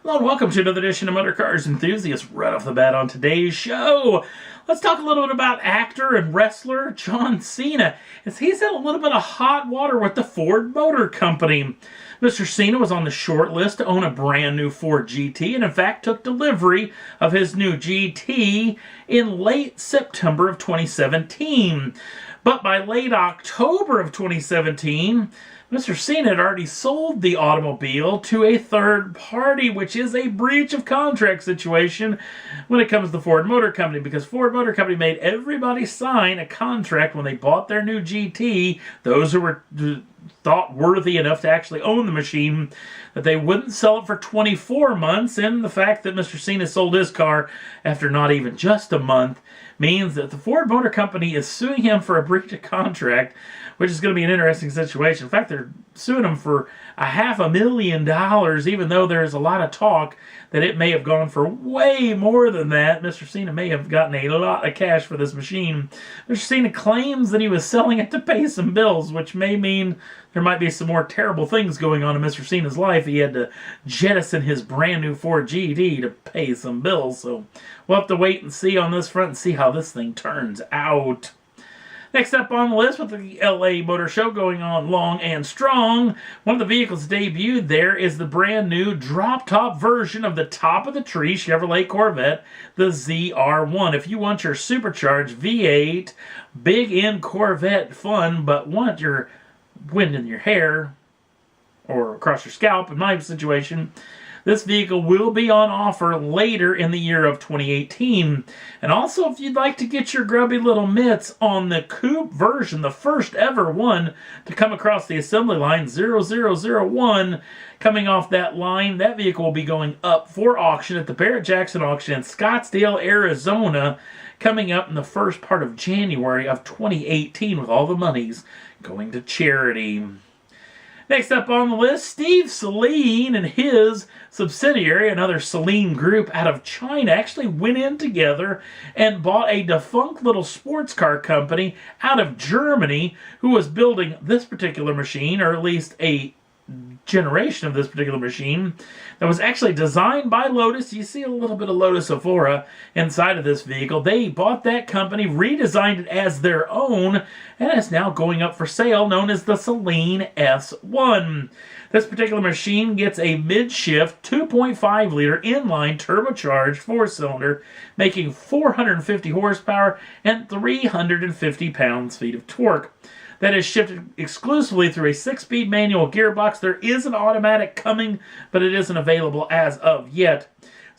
Hello and welcome to another edition of Motor Cars Enthusiasts. Right off the bat on today's show, let's talk a little bit about actor and wrestler John Cena, as he's in a little bit of hot water with the Ford Motor Company. Mr. Cena was on the short list to own a brand new Ford GT, and in fact took delivery of his new GT in late September of 2017. But by late October of 2017, Mr. Cena had already sold the automobile to a third party, which is a breach of contract situation when it comes to Ford Motor Company, because Ford Motor Company made everybody sign a contract when they bought their new GT, those who were thought worthy enough to actually own the machine, that they wouldn't sell it for 24 months, and the fact that Mr. Cena sold his car after not even just a month means that the Ford Motor Company is suing him for a breach of contract, which is going to be an interesting situation. In fact, they're suing him for $500,000, even though there's a lot of talk that it may have gone for way more than that. Mr. Cena may have gotten a lot of cash for this machine. Mr. Cena claims that he was selling it to pay some bills, which may mean there might be some more terrible things going on in Mr. Cena's life. He had to jettison his brand new Ford GT to pay some bills. So we'll have to wait and see on this front and see how this thing turns out. Next up on the list, with the LA Motor Show going on long and strong, one of the vehicles debuted there is the brand new drop-top version of the top-of-the-tree Chevrolet Corvette, the ZR1. If you want your supercharged V8, big-end Corvette fun, but want your wind in your hair, or across your scalp in my situation, this vehicle will be on offer later in the year of 2018. And also, if you'd like to get your grubby little mitts on the coupe version, the first ever one to come across the assembly line, 0001, coming off that line, that vehicle will be going up for auction at the Barrett-Jackson auction in Scottsdale, Arizona, coming up in the first part of January of 2018, with all the monies going to charity. Next up on the list, Steve Saleen and his subsidiary, another Saleen group out of China, actually went in together and bought a defunct little sports car company out of Germany who was building this particular machine, or at least a generation of this particular machine that was actually designed by Lotus. You see a little bit of Lotus Evora inside of this vehicle. They bought that company, redesigned it as their own, and it's now going up for sale, known as the Saleen S1. This particular machine gets a mid-shift 2.5-liter inline turbocharged four-cylinder, making 450 horsepower and 350 pounds-feet of torque. That is shifted exclusively through a 6-speed manual gearbox. There is an automatic coming, but it isn't available as of yet.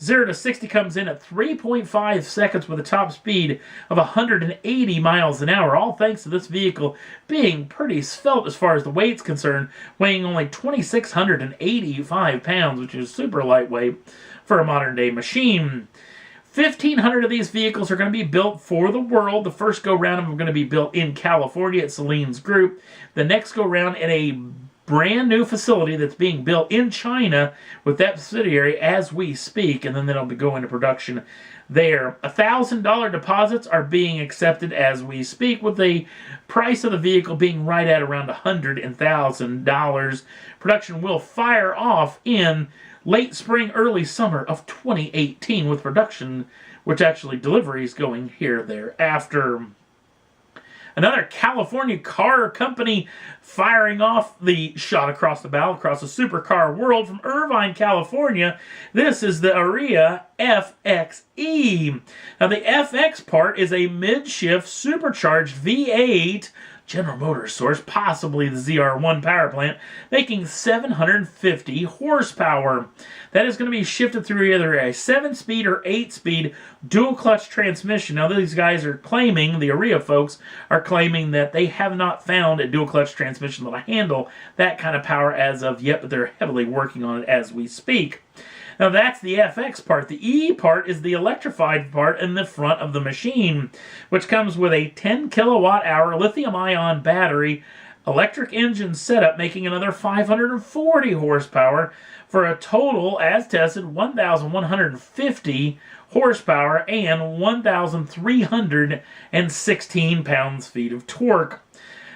0 to 60 comes in at 3.5 seconds with a top speed of 180 miles an hour, all thanks to this vehicle being pretty svelte as far as the weight's concerned, weighing only 2,685 pounds, which is super lightweight for a modern-day machine. 1,500 of these vehicles are going to be built for the world. The first go-round of them are going to be built in California at Saleen's group. The next go-round at a brand new facility that's being built in China with that subsidiary as we speak, and then that'll be going to production there. $1,000 deposits are being accepted as we speak, with the price of the vehicle being right at around $100,000. Production will fire off in late spring, early summer of 2018, with production, which actually deliveries going here thereafter. Another California car company firing off the shot across the bow, across the supercar world, from Irvine, California. This is the Aria FXE. Now, the FX part is a mid-shift supercharged V8 General Motors source, possibly the ZR1 power plant, making 750 horsepower. That is going to be shifted through either a 7-speed or 8-speed dual-clutch transmission. Now, these guys are claiming, the Aria folks are claiming, that they have not found a dual-clutch transmission that will handle that kind of power as of yet, but they're heavily working on it as we speak. Now, that's the FX part. The E part is the electrified part in the front of the machine, which comes with a 10 kilowatt-hour lithium-ion battery, electric engine setup, making another 540 horsepower, for a total, as tested, 1,150 horsepower and 1,316 pounds-feet of torque.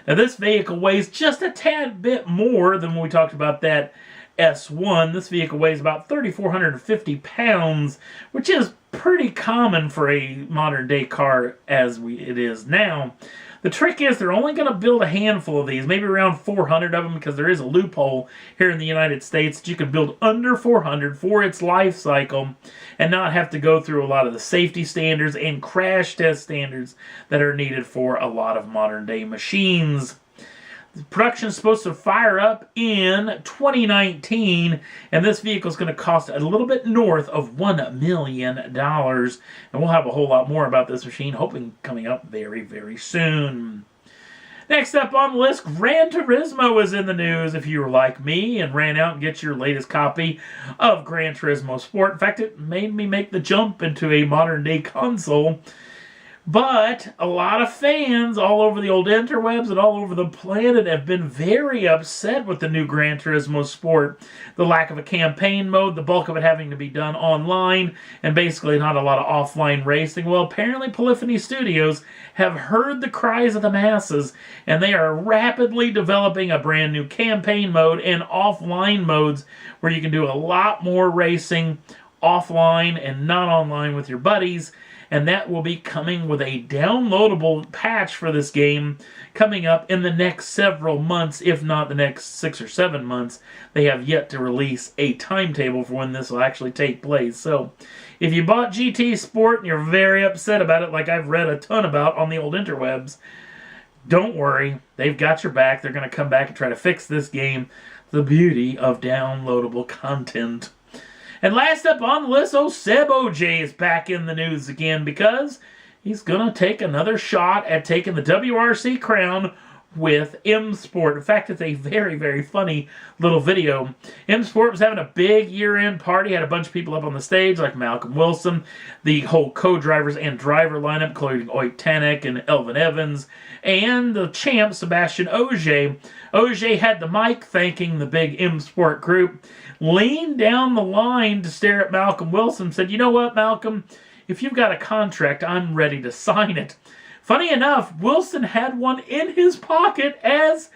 Now, this vehicle weighs just a tad bit more than when we talked about that S1. This vehicle weighs about 3,450 pounds, which is pretty common for a modern day car as it is now. The trick is they're only going to build a handful of these, maybe around 400 of them, because there is a loophole here in the United States that you can build under 400 for its life cycle and not have to go through a lot of the safety standards and crash test standards that are needed for a lot of modern day machines. Production is supposed to fire up in 2019, and this vehicle is going to cost a little bit north of $1 million. And we'll have a whole lot more about this machine, hoping coming up very, very soon. Next up on the list, Gran Turismo is in the news. If you were like me and ran out and get your latest copy of Gran Turismo Sport. In fact, it made me make the jump into a modern-day console. But a lot of fans all over the old interwebs and all over the planet have been very upset with the new Gran Turismo Sport. The lack of a campaign mode, the bulk of it having to be done online, and basically not a lot of offline racing. Well, apparently Polyphony Studios have heard the cries of the masses, and they are rapidly developing a brand new campaign mode and offline modes where you can do a lot more racing offline and not online with your buddies. And that will be coming with a downloadable patch for this game coming up in the next several months, if not the next 6 or 7 months. They have yet to release a timetable for when this will actually take place. So, if you bought GT Sport and you're very upset about it, like I've read a ton about on the old interwebs, don't worry. They've got your back. They're going to come back and try to fix this game. The beauty of downloadable content. And last up on the list, Seb OJ is back in the news again because he's going to take another shot at taking the WRC crown with MSport. In fact, it's a very, very funny little video. MSport was having a big year-end party, had a bunch of people up on the stage like Malcolm Wilson, the whole co-drivers and driver lineup, including Oyt Tanek and Elvin Evans, and the champ, Sebastian Ogier. Ogier had the mic thanking the big MSport group, leaned down the line to stare at Malcolm Wilson, said, "You know what, Malcolm? If you've got a contract, I'm ready to sign it." Funny enough, Wilson had one in his pocket as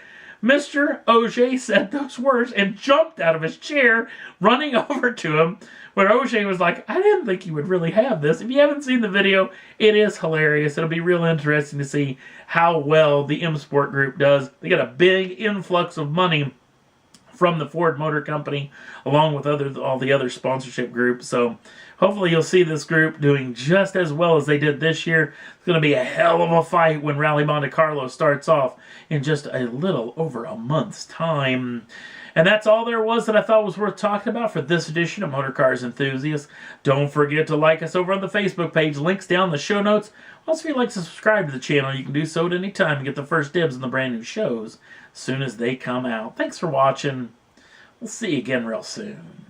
Mr. Ogier said those words and jumped out of his chair, running over to him, where Ogier was like, "I didn't think you would really have this." If you haven't seen the video, it is hilarious. It'll be real interesting to see how well the MSport group does. They got a big influx of money from the Ford Motor Company, along with all the other sponsorship groups. So hopefully you'll see this group doing just as well as they did this year. It's going to be a hell of a fight when Rally Monte Carlo starts off in just a little over a month's time. And that's all there was that I thought was worth talking about for this edition of Motor Cars Enthusiasts. Don't forget to like us over on the Facebook page. Links down in the show notes. Also, if you'd like to subscribe to the channel, you can do so at any time and get the first dibs on the brand new shows as soon as they come out. Thanks for watching. We'll see you again real soon.